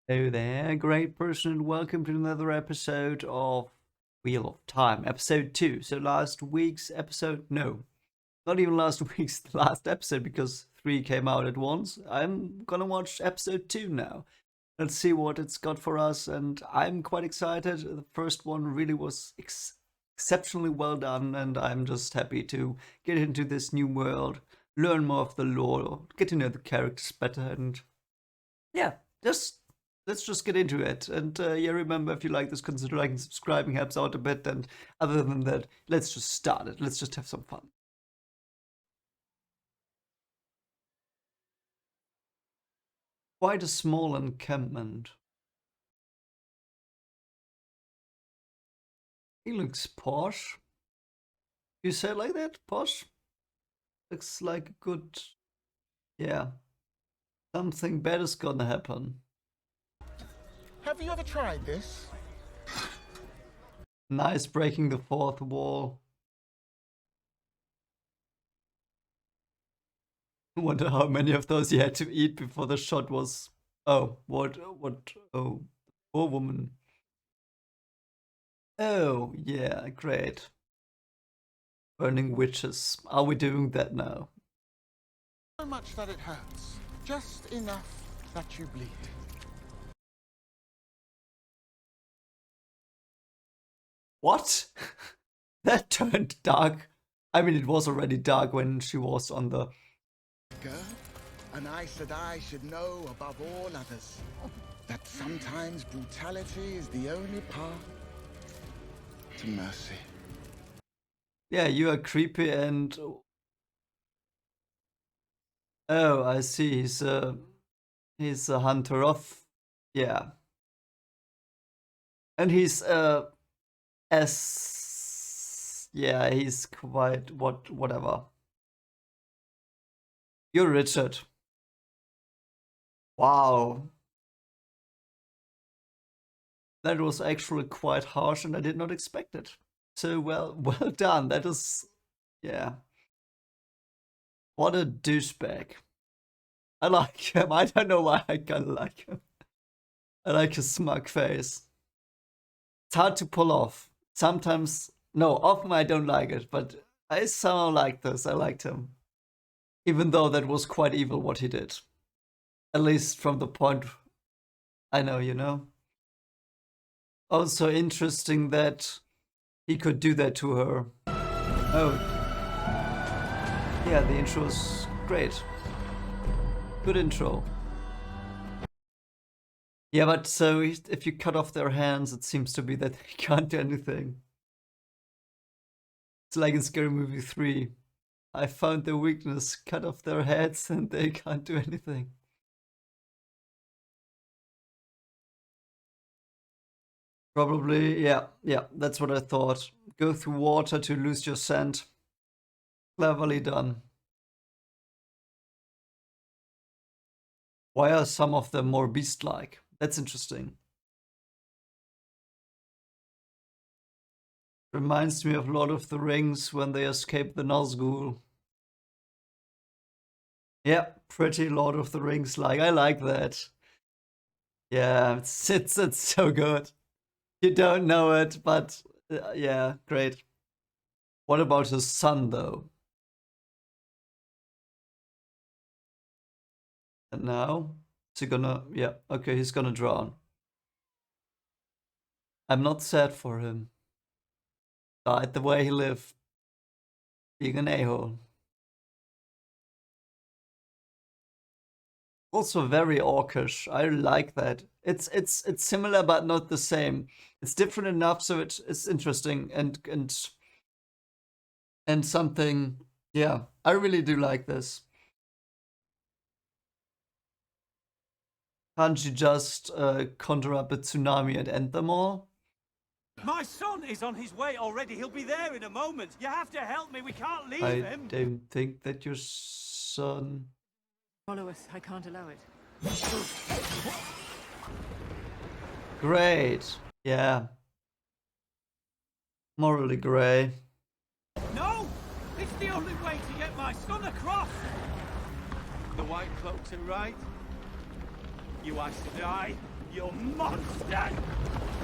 Hello there, great person, and welcome to another episode of Wheel of Time, episode 2. So last week's episode, no, not even last week's, the last episode, because 3 came out at once. I'm gonna watch episode 2 now. Let's see what it's got for us, and I'm quite excited. The first one really was exceptionally well done, and I'm just happy to get into this new world, learn more of the lore, get to know the characters better, and yeah, just let's just get into it. And yeah, remember, if you like this, consider liking, subscribing, helps out a bit. And other than that, let's just start it. Let's just have some fun. Quite a small encampment. He looks posh. You say it like that? Posh? Looks like a good. Yeah. Something bad is gonna happen. Have you ever tried this? Nice breaking the fourth wall. I wonder how many of those he had to eat before the shot was. Oh, what, oh, poor woman. Oh, yeah, great. Burning witches. Are we doing that now? So much that it hurts. Just enough that you bleed. What? That turned dark. I mean, it was already dark when she was on the... Girl, and I said I should know above all others that sometimes brutality is the only path to mercy. Yeah, you are creepy and... Oh, I see. He's a hunter of... Yeah. And he's yeah, he's quite whatever. You're Richard. Wow. That was actually quite harsh and I did not expect it. So well done. That is, yeah. What a douchebag. I like him. I don't know why I kinda like him. I like his smug face. It's hard to pull off. Sometimes, no, often I don't like it, but I somehow like this. I liked him. Even though that was quite evil what he did. At least from the point I know, you know. Also interesting that he could do that to her. Oh. Yeah, the intro is great. Good intro. Yeah, but so if you cut off their hands, it seems to be that they can't do anything. It's like in Scary Movie 3. I found their weakness, cut off their heads, and they can't do anything. Probably, yeah, that's what I thought. Go through water to lose your scent. Cleverly done. Why are some of them more beast-like? That's interesting. Reminds me of Lord of the Rings when they escape the Nazgul. Yeah, pretty Lord of the Rings like. I like that. Yeah, it's so good. You don't know it, but yeah, great. What about his son though? And now is he gonna? Yeah, okay, he's gonna drown. I'm not sad for him. Died the way he lived, being an a-hole. Also very orcish. I like that. It's similar but not the same. It's different enough so it's interesting and something. Yeah, I really do like this. Can't you just conjure up a tsunami and end them all? My son is on his way already. He'll be there in a moment. You have to help me. We can't leave I him. don't think that your son... Follow us. I can't allow it. Great. Yeah. Morally grey. No! It's the only way to get my son across. The White Cloaks are right. You asked to die. You monster!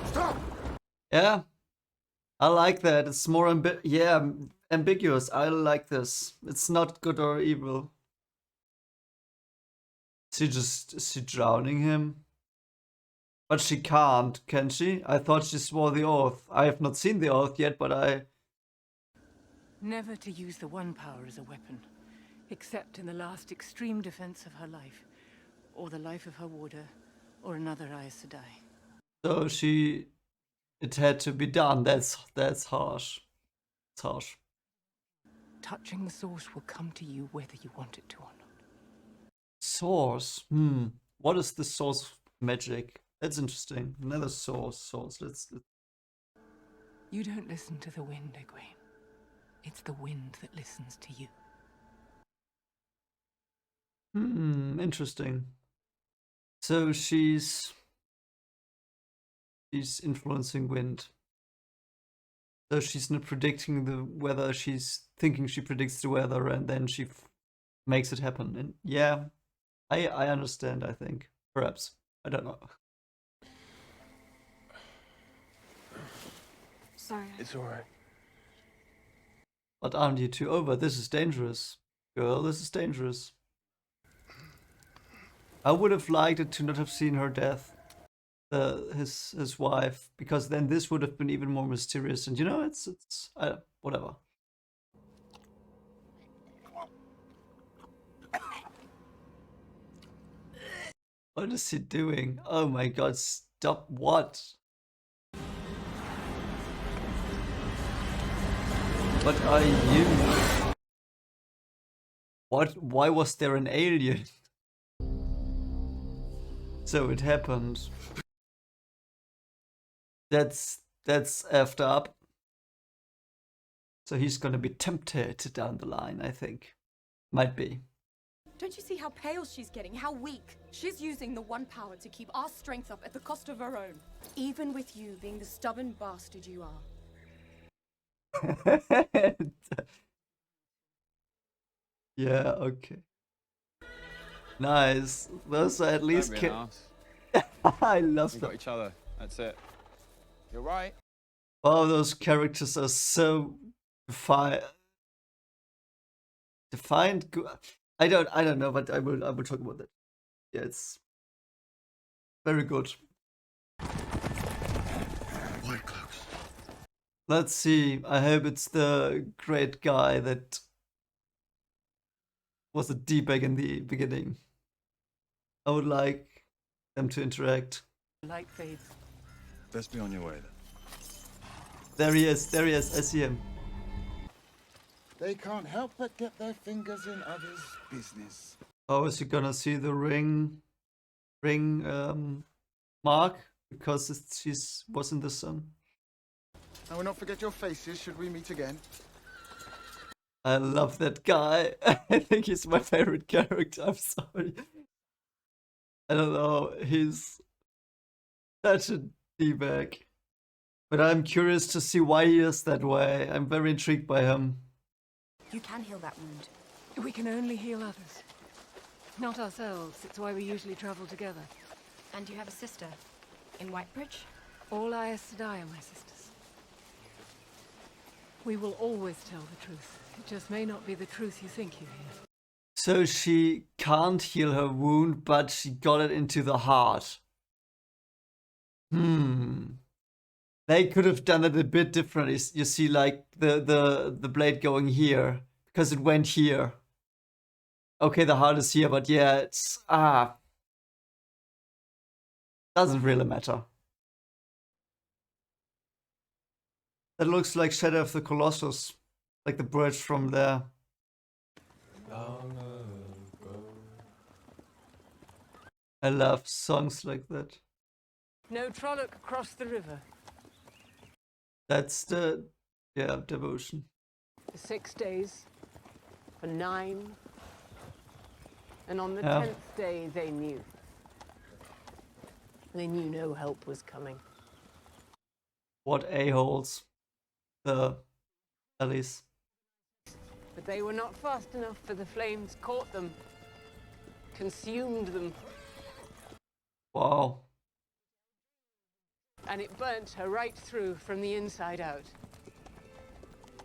Stop! Yeah, I like that. It's more ambiguous. I like this. It's not good or evil. Is she drowning him? But she can't, can she? I thought she swore the oath. I have not seen the oath yet, but I... Never to use the One Power as a weapon, except in the last extreme defense of her life, or the life of her warder, or another Aes Sedai. So she... It had to be done. That's harsh. It's harsh. Touching the source will come to you whether you want it to or not. Source. What is the source of magic? That's interesting. Another source. Let's... You don't listen to the wind, Egwene. It's the wind that listens to you. Interesting. So she's influencing wind. So she's not predicting the weather, she's thinking she predicts the weather and then she makes it happen. And yeah, I understand, I think. Perhaps. I don't know. Sorry. It's alright. But aren't you two over? This is dangerous. Girl, this is dangerous. I would have liked it to not have seen her death. His wife, because then this would have been even more mysterious, and you know, it's whatever. What is he doing? Oh my god, stop. What? What are you? What? Why was there an alien? So it happened. That's effed up. So he's gonna be tempted down the line, I think. Might be. Don't you see how pale she's getting? How weak? She's using the One Power to keep our strength up at the cost of her own. Even with you being the stubborn bastard you are. Yeah, okay. Nice. Those are at least... Don't be an arse. I love We've them. got each other. That's it. You're right. All those characters are so defined. I don't know, but I will talk about that. Yeah, it's very good. White cloaks. Let's see. I hope it's the great guy that was a D-bag in the beginning. I would like them to interact. The light fades. Best be on your way then. There he is. I see him. They can't help but get their fingers in others' business. Oh, is he gonna see the ring mark? Because she's was in the sun. I will not forget your faces should we meet again. I love that guy. I think he's my favorite character. I'm sorry. I don't know. He's such a D-bag. But I'm curious to see why he is that way. I'm very intrigued by him. You can heal that wound. We can only heal others. Not ourselves. It's why we usually travel together. And you have a sister in Whitebridge? All Aes Sedai are my sisters. We will always tell the truth. It just may not be the truth you think you hear. So she can't heal her wound, but she got it into the heart. They could have done it a bit differently. You see, like the blade going here because it went here. Okay, the heart is here, but yeah, it's doesn't really matter. That looks like Shadow of the Colossus, like the bridge from there. I love songs like that. No Trolloc across the river. That's the devotion. For 6 days. For 9. And on the Yeah. 10th day, they knew. They knew no help was coming. What a-holes. The Alice. But they were not fast enough, for the flames caught them. Consumed them. Wow. and it burnt her right through from the inside out.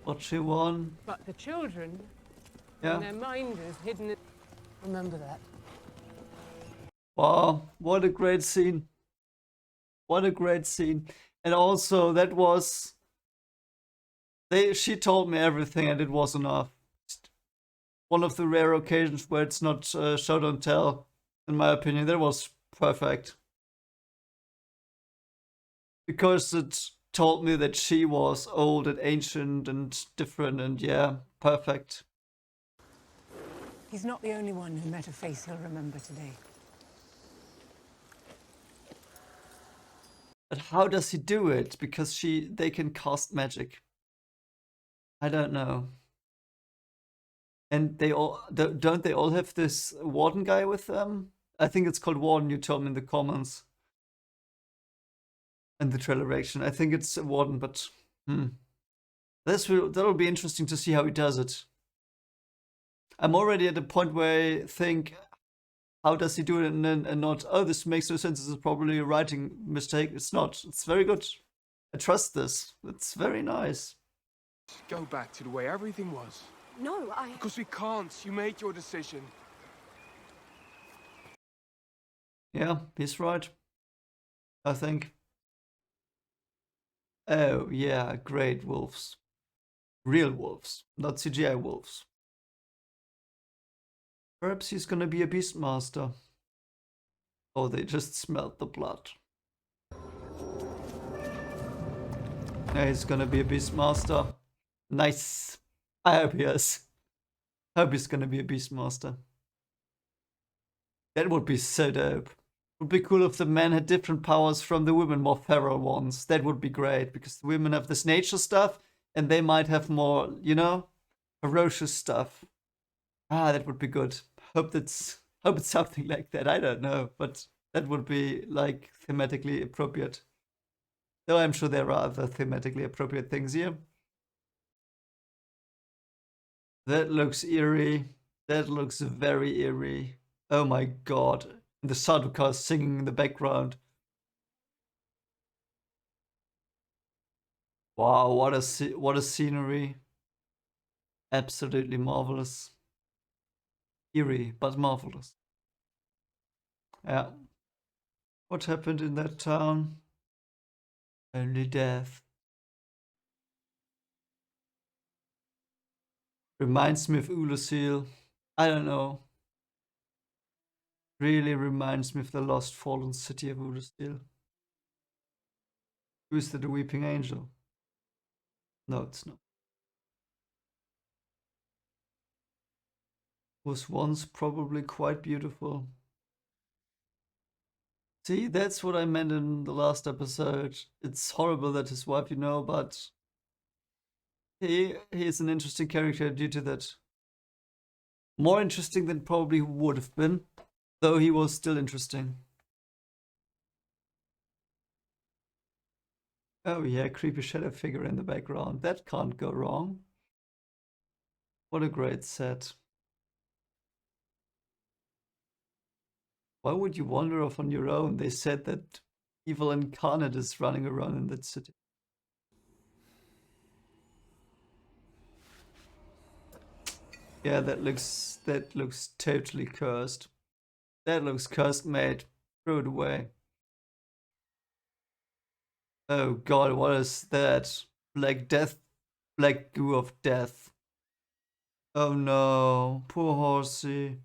What she won. But the children, Yeah. and their mind is hidden in... Remember that. Wow, what a great scene. What a great scene. And also that was she told me everything and it was enough. One of the rare occasions where it's not show don't tell, in my opinion. That was perfect. Because it told me that she was old and ancient and different, and yeah, perfect. He's not the only one who met a face he'll remember today. But how does he do it? Because they can cast magic. I don't know. And they all don't they all have this warden guy with them? I think it's called warden. You told me in the comments. And the trailer reaction. I think it's a warden, but that'll be interesting to see how he does it. I'm already at the point where I think, how does he do it, and not, oh, this makes no sense, this is probably a writing mistake. It's not. It's very good. I trust this. It's very nice. Go back to the way everything was. No, Because we can't. You made your decision. Yeah, he's right. I think. Oh, yeah, great wolves. Real wolves, not CGI wolves. Perhaps he's gonna be a Beastmaster. Oh, they just smelled the blood. Yeah, he's gonna be a Beastmaster. Nice. I hope he is. I hope he's gonna be a Beastmaster. That would be so dope. Would be cool if the men had different powers from the women, more feral ones. That would be great, because the women have this nature stuff, and they might have more, you know, ferocious stuff. Ah, that would be good. Hope it's something like that. I don't know, but that would be like thematically appropriate. Though I'm sure there are other thematically appropriate things here. That looks eerie. That looks very eerie. Oh my god. The Sardaukar singing in the background. Wow, what a scenery. Absolutely marvelous. Eerie, but marvelous. Yeah. What happened in that town? Only death. Reminds me of Ulusil. I don't know. Really reminds me of the lost fallen city of Ulusil. Who's the weeping angel? No, it's not. Was once probably quite beautiful. See, that's what I meant in the last episode. It's horrible that his wife, you know, but he is an interesting character due to that. More interesting than probably would have been, though he was still interesting. Oh yeah, creepy shadow figure in the background. That can't go wrong. What a great set. Why would you wander off on your own? They said that evil incarnate is running around in that city. Yeah, that looks totally cursed. That looks cursed, mate. Throw it away. Oh god, what is that? Black death, black goo of death. Oh no, poor horsey.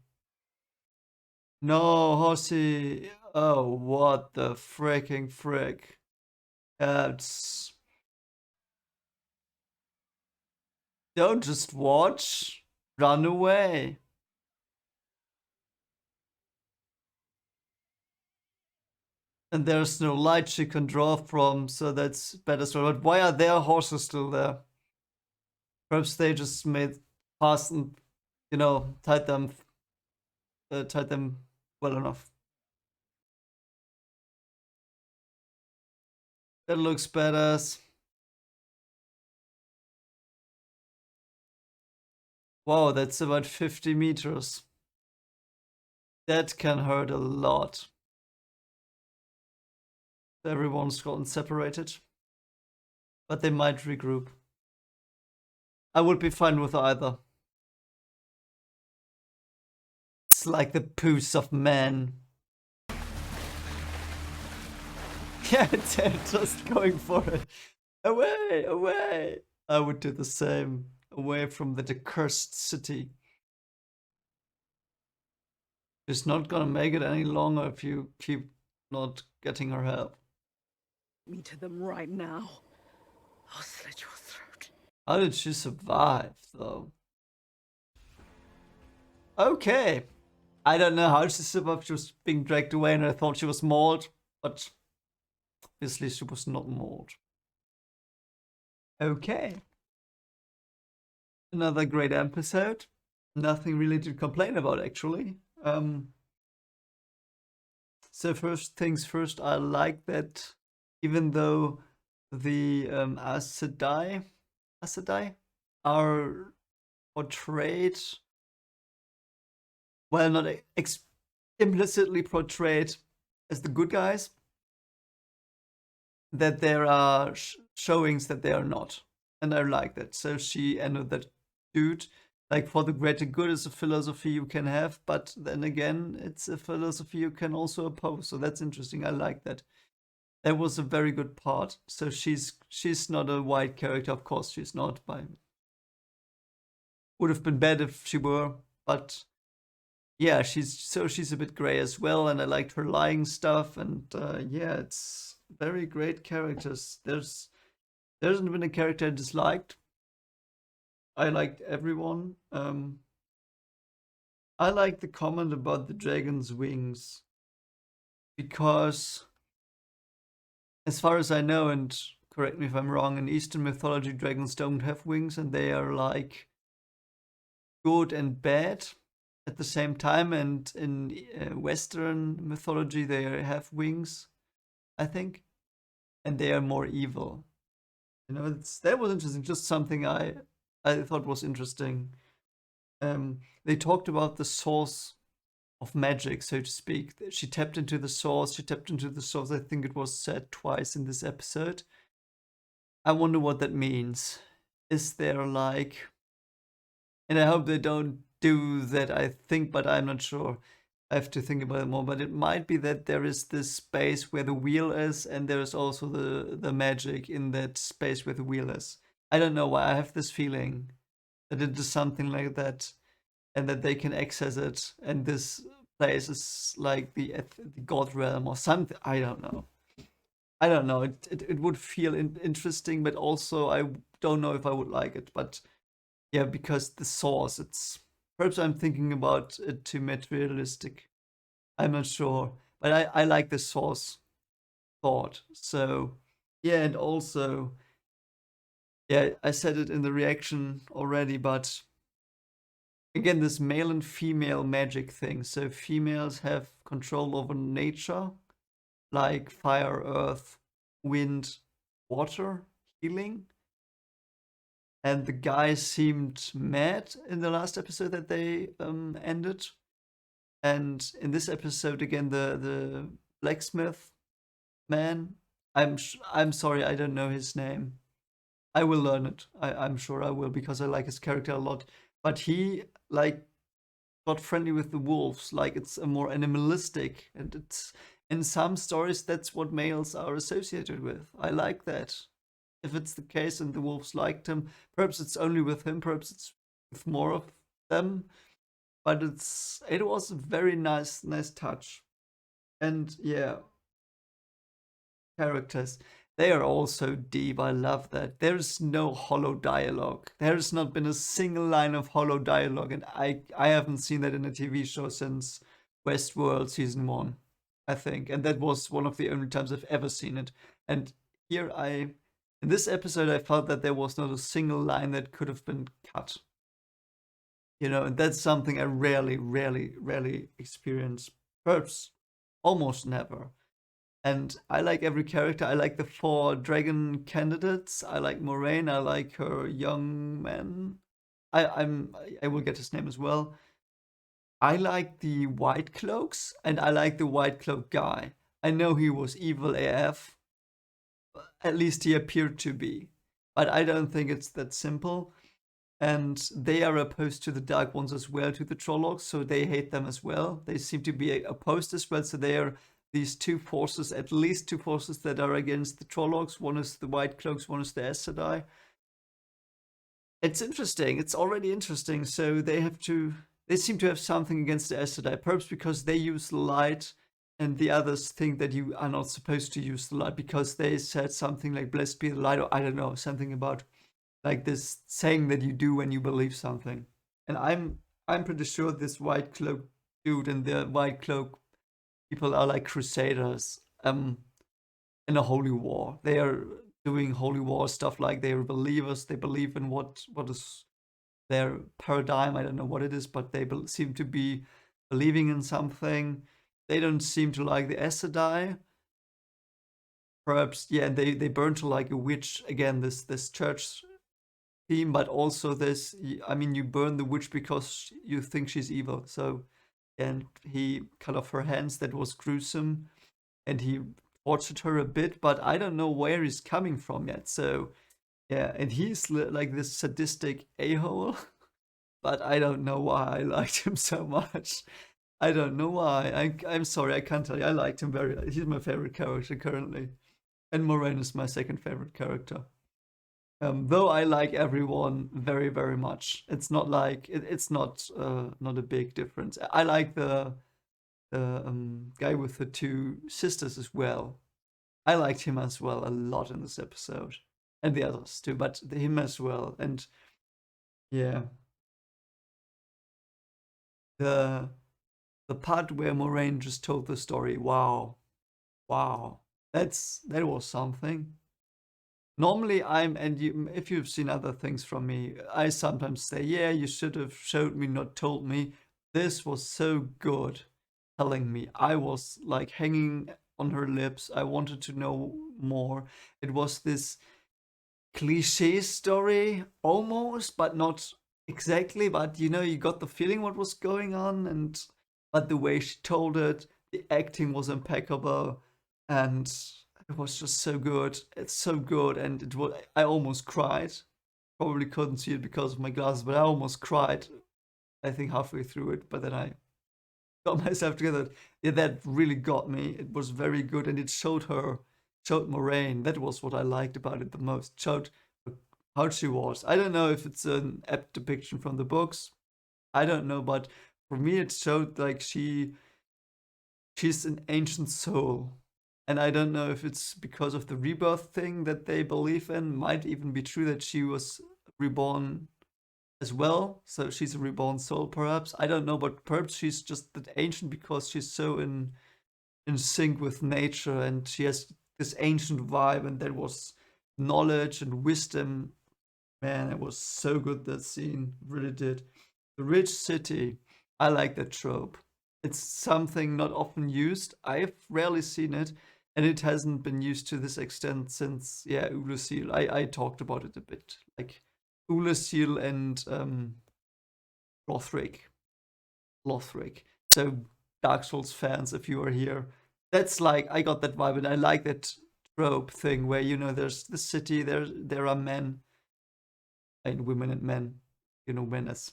No, horsey. Oh, what the freaking frick. That's... Don't just watch. Run away. And there's no light she can draw from, so that's better. But why are their horses still there? Perhaps they just made fast and, you know, tied them well enough. That looks badass. Wow, that's about 50 meters. That can hurt a lot. Everyone's gotten separated. But they might regroup. I would be fine with either. It's like the poos of men. Yeah, they're just going for it. Away, away. I would do the same. Away from the accursed city. She's not gonna make it any longer if you keep not getting her help. Me to them right now. I'll slit your throat. How did she survive, though? Okay. I don't know how she survived. She was being dragged away and I thought she was mauled, but obviously she was not mauled. Okay. Another great episode. Nothing really to complain about, actually. So first things first, I like that even though the Aes Sedai are portrayed, well, not implicitly portrayed as the good guys, that there are showings that they are not. And I like that. So she and that dude, like, for the greater good is a philosophy you can have, but then again, it's a philosophy you can also oppose. So that's interesting. I like that. That was a very good part. So she's not a white character, of course she's not. Would have been bad if she were, but yeah, she's a bit gray as well, and I liked her lying stuff, and yeah, it's very great characters. There hasn't been a character I disliked. I liked everyone. I like the comment about the dragon's wings, because as far as I know, and correct me if I'm wrong, in Eastern mythology, dragons don't have wings, and they are like good and bad at the same time. And in Western mythology, they have wings, I think, and they are more evil. You know, that was interesting. Just something I thought was interesting. They talked about the source of magic, so to speak. She tapped into the source. I think it was said twice in this episode. I wonder what that means. Is there like, and I hope they don't do that, I think, but I'm not sure. I have to think about it more, but it might be that there is this space where the wheel is, and there is also the magic in that space where the wheel is. I don't know why. I have this feeling that it is something like that, and that they can access it, and this place is like the god realm or something. I don't know. It would feel interesting, but also I don't know if I would like it. But yeah, because the source, it's perhaps I'm thinking about it too materialistic. I'm not sure, but I like the source thought. So yeah, and also, yeah, I said it in the reaction already, but again, this male and female magic thing. So females have control over nature, like fire, earth, wind, water, healing. And the guys seemed mad in the last episode that they ended. And in this episode, again, the blacksmith man, I'm sorry, I don't know his name. I will learn it. I'm sure I will, because I like his character a lot. But he like got friendly with the wolves. Like, it's a more animalistic, and it's in some stories that's what males are associated with. I like that. If it's the case and the wolves liked him, perhaps it's only with him, perhaps it's with more of them. But it was a very nice touch. And yeah, characters, they are also deep. I love that. There's no hollow dialogue. There's not been a single line of hollow dialogue, and I haven't seen that in a TV show since Westworld season 1, I think. And that was one of the only times I've ever seen it. And here in this episode, I felt that there was not a single line that could have been cut. You know, and that's something I rarely experience. Perhaps almost never. And I like every character. I like the 4 dragon candidates. I like Moraine. I like her young man. I will get his name as well. I like the White Cloaks, and I like the White Cloak guy. I know he was evil AF. At least he appeared to be. But I don't think it's that simple. And they are opposed to the Dark Ones as well, to the Trollocs, so they hate them as well. They seem to be opposed as well, so they are these two forces, at least two forces that are against the Trollocs. One is the White Cloaks, one is the Aes Sedai. It's interesting. It's already interesting. So they seem to have something against the Aes Sedai, perhaps because they use light, and the others think that you are not supposed to use the light because they said something like "Blessed be the light," or I don't know, something about like this saying that you do when you believe something. And I'm pretty sure this White Cloak dude and the White Cloak people are like crusaders in a holy war. They are doing holy war stuff, like they are believers. They believe in what is their paradigm. I don't know what it is, but they seem to be believing in something. They don't seem to like the Aes Sedai. Perhaps, yeah, they burn to like a witch. Again, this church theme, but also this, I mean, you burn the witch because you think she's evil. So, and he cut off her hands. That was gruesome. And he tortured her a bit, but I don't know where he's coming from yet. So, yeah, and he's like this sadistic a-hole, but I don't know why I liked him so much. I don't know why. I'm sorry, I can't tell you. I liked him he's my favorite character currently. And Moraine is my second favorite character. Though I like everyone very, very much. It's not like, it's not a big difference. I like the guy with the two sisters as well. I liked him as well a lot in this episode. And the others too, but him as well. And yeah. The part where Moraine just told the story, wow. That was something. Normally if you've seen other things from me, I sometimes say, yeah, you should have showed me, not told me. This was so good telling me. I was like hanging on her lips. I wanted to know more. It was this cliche story almost, but not exactly. But you got the feeling what was going on, but the way she told it, the acting was impeccable, and it was just so good. It's so good, and I almost cried. Probably couldn't see it because of my glasses, but I almost cried. I think halfway through it, but then I got myself together. Yeah, that really got me. It was very good, and it showed Moraine. That was what I liked about it the most. Showed how she was. I don't know if it's an apt depiction from the books. I don't know, but for me, it showed like she's an ancient soul. And I don't know if it's because of the rebirth thing that they believe in. Might even be true that she was reborn as well. So she's a reborn soul, perhaps. I don't know, but perhaps she's just that ancient because she's so in sync with nature, and she has this ancient vibe, and that was knowledge and wisdom. Man, it was so good, that scene. Really did. The rich city. I like that trope. It's something not often used. I've rarely seen it. And it hasn't been used to this extent since, Ulusil. I talked about it a bit. Like Ulusil and Lothric. So Dark Souls fans, if you are here, that's like, I got that vibe, and I like that trope thing where, there's the city, there are men and women and men, men as,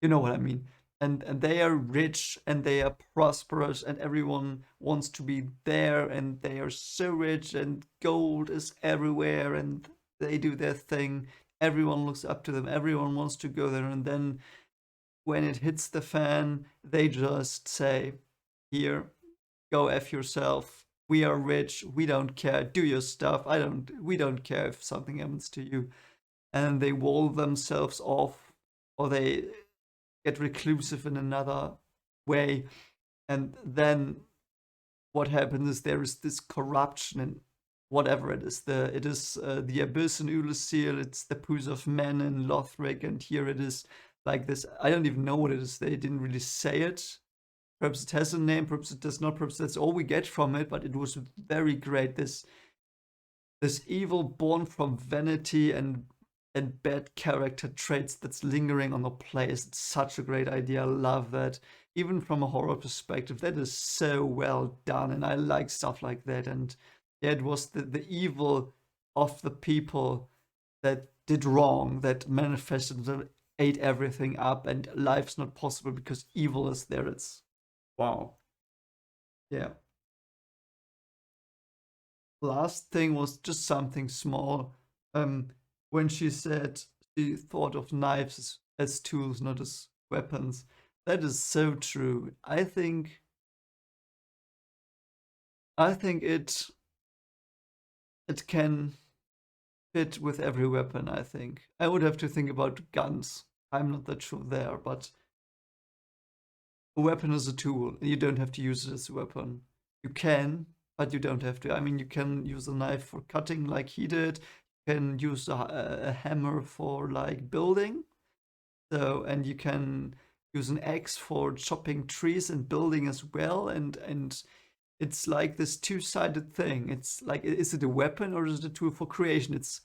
you know what I mean. And they are rich, and they are prosperous, and everyone wants to be there, and they are so rich, and gold is everywhere, and they do their thing. Everyone looks up to them. Everyone wants to go there. And then when it hits the fan, they just say, here, go F yourself. We are rich. We don't care. Do your stuff. We don't care if something happens to you. And they wall themselves off, or they get reclusive in another way. And then what happens is there is this corruption, and whatever it is, the abyss in Ulusil, it's the pools of men in Lothric, and here it is like this. I don't even know what it is. They didn't really say it. Perhaps it has a name, perhaps it does not, perhaps that's all we get from it, but it was very great. This evil born from vanity and and bad character traits that's lingering on the players. It's such a great idea. I love that. Even from a horror perspective, that is so well done, and I like stuff like that. And yeah, it was the evil of the people that did wrong, that manifested, that ate everything up, and life's not possible because evil is there. It's wow. Yeah. Last thing was just something small. When she said she thought of knives as tools, not as weapons. That is so true. I think it can fit with every weapon, I think. I would have to think about guns. I'm not that sure there, but a weapon is a tool. You don't have to use it as a weapon. You can, but you don't have to. I mean, you can use a knife for cutting like he did. You can use a hammer for like building. So, and you can use an axe for chopping trees and building as well. And it's like this two-sided thing. It's like, is it a weapon or is it a tool for creation? It's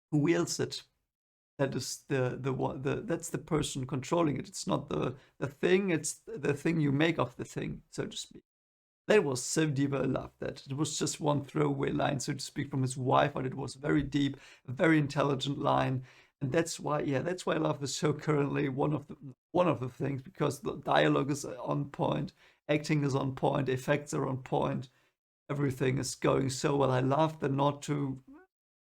who wields it. That is that's the person controlling it. It's not the thing. It's the thing you make of the thing, so to speak. That was so deep. I loved that. It was just one throwaway line, so to speak, from his wife, but it was very deep, a very intelligent line, and that's why I love the show currently. One of the things, because the dialogue is on point, acting is on point, effects are on point, everything is going so well. I love the nod to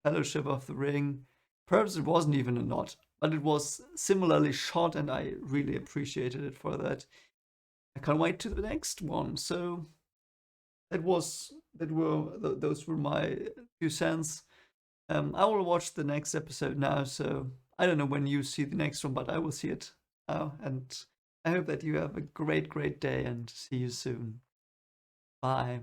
Fellowship of the Ring. Perhaps it wasn't even a nod, but it was similarly shot, and I really appreciated it for that. I can't wait to the next one. So those were my 2 cents. I will watch the next episode now, so I don't know when you see the next one, but I will see it now. And I hope that you have a great day, and see you soon. Bye.